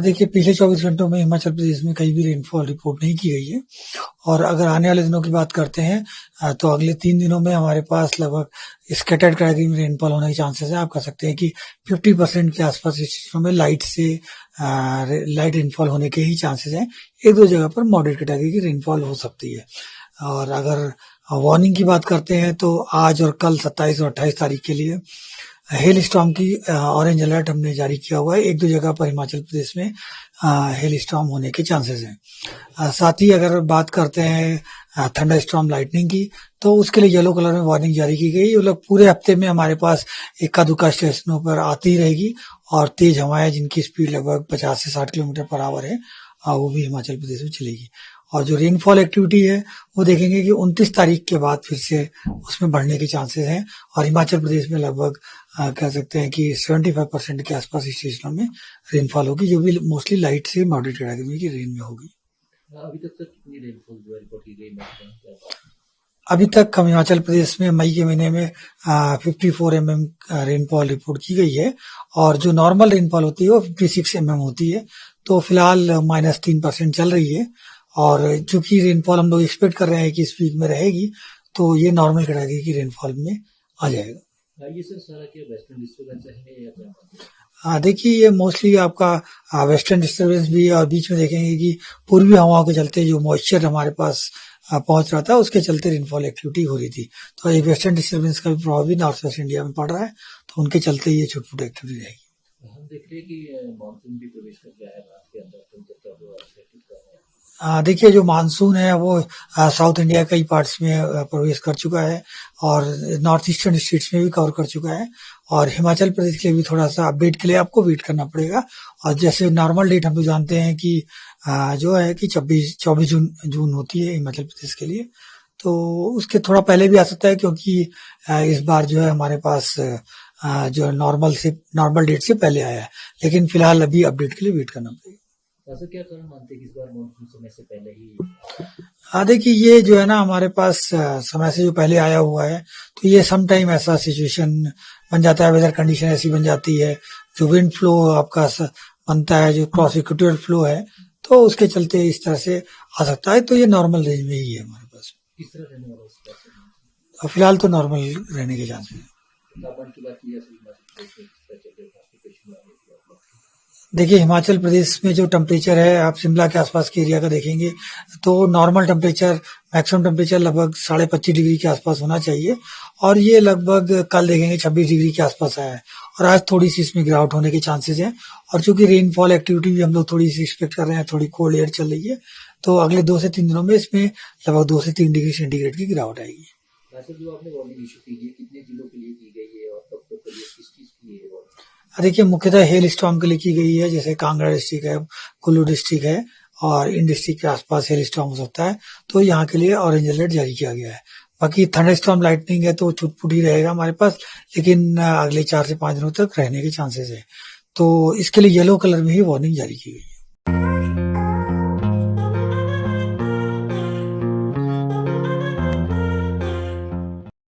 देखिए पिछले 24 घंटों में हिमाचल प्रदेश में कहीं भी रेनफॉल रिपोर्ट नहीं की गई है और अगर आने वाले दिनों की बात करते हैं तो अगले 3 दिनों में हमारे पास लगभग स्कैटर्ड कैटेगरी में रेनफॉल होने के चांसेस हैं। आप कह सकते हैं कि 50% के आसपास इस क्षेत्रों में लाइट रेनफॉल होने के ही चांसेस हैं। एक दो जगह पर मॉडरेट कैटेगरी की रेनफॉल हो सकती है। और अगर वार्निंग की बात करते हैं तो आज और कल 27 और 28 तारीख के लिए हेल स्टॉर्म की ऑरेंज अलर्ट हमने जारी किया हुआ है। एक दो जगह पर हिमाचल प्रदेश में हेल स्टॉर्म होने के चांसेस हैं। साथ ही अगर बात करते हैं थंडर स्टॉर्म लाइटनिंग की तो उसके लिए येलो कलर में वार्निंग जारी की गई। मतलब पूरे हफ्ते में हमारे पास इक्का दुक्का स्टेशनों पर आती रहेगी और तेज हवाएं जिनकी स्पीड लगभग 50 से 60 किलोमीटर पर आवर है वो भी हिमाचल प्रदेश में चलेगी। और जो रेनफॉल एक्टिविटी है वो देखेंगे कि 29 तारीख के बाद फिर से उसमें बढ़ने के चांसेस हैं और हिमाचल प्रदेश में लगभग कह सकते हैं कि 75% के आसपास इस स्टेशनों में रेनफॉल होगी, जो भी मोस्टली लाइट से मॉडरेट कैटेगरी की रेन में होगी। अभी तक सर कितनी रेनफॉल जो है रिपोर्ट की गई? अभी तक हम हिमाचल प्रदेश में मई के महीने में 54 mm रेनफॉल रिपोर्ट की गई है और जो नॉर्मल रेनफॉल होती है वो 56 mm होती है। तो फिलहाल -3% चल रही है और चूंकि रेनफॉल हम लोग एक्सपेक्ट कर रहे हैं कि इस वीक में रहेगी तो ये नॉर्मल कैटेगरी की रेनफॉल में आ जाएगा। ये सर सारा क्या वेस्टर्न डिस्टर्बेंस है या क्या? देखिए ये मोस्टली आपका वेस्टर्न डिस्टर्बेंस भी है और बीच में देखेंगे कि पूर्वी हवाओं के चलते जो मॉइस्चर हमारे पास पहुंच रहा था उसके चलते रेनफॉल एक्टिविटी हो रही थी। तो एक वेस्टर्न डिस्टर्बेंस का भी प्रभाव भी नॉर्थ वेस्ट इंडिया में पड़ रहा है तो उनके चलते ये छुटपुट एक्टिविटी रहेगी। हम देख रहे हैं कि मानसून भी प्रवेश कर गया है रात के अंदर, देखिए जो मानसून है वो साउथ इंडिया कई पार्ट्स में प्रवेश कर चुका है और नॉर्थ ईस्टर्न स्टेट्स में भी कवर कर चुका है और हिमाचल प्रदेश के लिए भी थोड़ा सा अपडेट के लिए आपको वेट करना पड़ेगा। और जैसे नॉर्मल डेट हम लोग जानते हैं कि जो है कि 24 जून होती है हिमाचल प्रदेश के लिए, तो उसके थोड़ा पहले भी आ सकता है क्योंकि इस बार जो है हमारे पास जो नॉर्मल डेट से पहले आया है, लेकिन फिलहाल अभी अपडेट के लिए वेट करना पड़ेगा। ऐसा क्या कारण मानते हैं कि इस बार मानसून समय से पहले ही? देखिए ये जो है ना हमारे पास समय से जो पहले आया हुआ है तो ये सम टाइम ऐसा सिचुएशन बन जाता है, वेदर कंडीशन ऐसी बन जाती है, जो विंड फ्लो आपका बनता है, जो क्रॉस इक्वेटोरियल फ्लो है तो उसके चलते इस तरह से आ सकता है। तो ये नॉर्मल रेंज में ही है हमारे पास। किस तरह रहने वाला है? फिलहाल तो नॉर्मल रहने के चांसेस है। तापमान की बात की देखिए हिमाचल प्रदेश में जो टेम्परेचर है, आप शिमला के आसपास के एरिया का देखेंगे तो नॉर्मल टेम्परेचर मैक्सिमम टेम्परेचर लगभग 25.5 डिग्री के आसपास होना चाहिए और ये लगभग कल देखेंगे 26 डिग्री के आसपास आया है और आज थोड़ी सी इसमें गिरावट होने के चांसेस हैं। और चूंकि रेनफॉल एक्टिविटी भी हम लोग थोड़ी सी एक्सपेक्ट कर रहे हैं, थोड़ी कोल्ड एयर चल रही है तो अगले 2 से 3 दिनों में इसमें लगभग 2 से 3 डिग्री सेंटीग्रेड की गिरावट आएगी। जो आपने वार्निंग इशू की है कितने जिलों के लिए की गई है और कब तक के लिए, किस चीज के लिए? देखिए मुख्यतः हेल स्टॉर्म के लिए की गई है, जैसे कांगड़ा डिस्ट्रिक्ट है, कुल्लू डिस्ट्रिक्ट है और इन डिस्ट्रिक्ट के आसपास हेल स्टॉर्म हो सकता है तो यहाँ के लिए ऑरेंज अलर्ट जारी किया गया है। बाकी थंडर स्टॉर्म लाइटनिंग है तो छुटपुट ही रहेगा हमारे पास, लेकिन अगले 4 से 5 दिनों तक रहने के चांसेस है तो इसके लिए येलो कलर में ही वार्निंग जारी की गई है।